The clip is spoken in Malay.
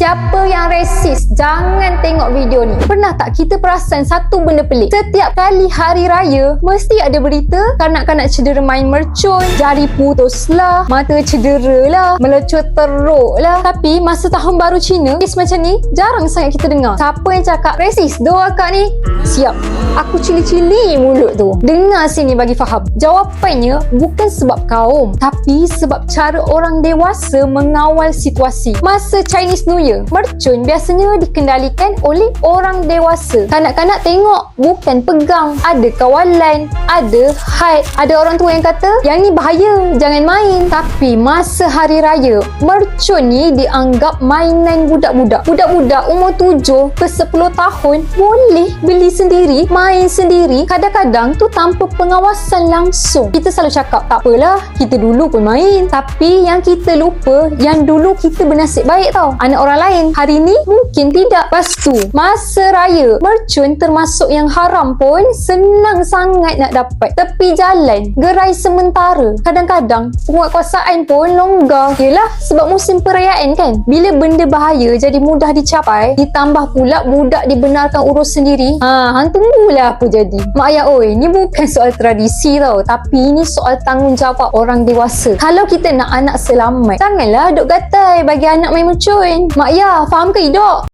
Siapa yang resis, jangan tengok video ni. Pernah tak kita perasan satu benda pelik? Setiap kali hari raya, mesti ada berita kanak-kanak cedera main mercun, jari putus lah, mata cedera lah, melecur teruk lah. Tapi masa tahun baru Cina, kes macam ni jarang sangat kita dengar. Siapa yang cakap resis doa akak ni? Siap, aku cili-cili mulut tu. Dengar sini bagi faham. Jawapannya bukan sebab kaum, tapi sebab cara orang dewasa mengawal situasi. Masa Chinese New Year, mercun biasanya dikendalikan oleh orang dewasa. Kanak-kanak tengok, bukan pegang. Ada kawalan, ada haid. Ada orang tua yang kata, yang ni bahaya, jangan main. Tapi masa hari raya, mercun ni dianggap mainan budak-budak. Budak-budak umur 7 ke 10 tahun boleh beli sendiri, main sendiri. Kadang-kadang tu tanpa pengawasan langsung. Kita selalu cakap, tak apalah, kita dulu pun main. Tapi yang kita lupa, yang dulu kita bernasib baik tau. Anak orang lain, hari ni mungkin tidak. Lepas tu, masa raya, mercun termasuk yang haram pun senang sangat nak dapat. Tepi jalan, gerai sementara. Kadang-kadang, penguatkuasaan pun longgar. Yelah, sebab musim perayaan kan. Bila benda bahaya jadi mudah dicapai, ditambah pula budak dibenarkan urus sendiri. Hang tunggulah apa jadi. Mak ayah, oi, ni bukan soal tradisi tau. Tapi ni soal tanggungjawab orang dewasa. Kalau kita nak anak selamat, janganlah duk gatai bagi anak main mercun. Mak ayah, faham ke hidup?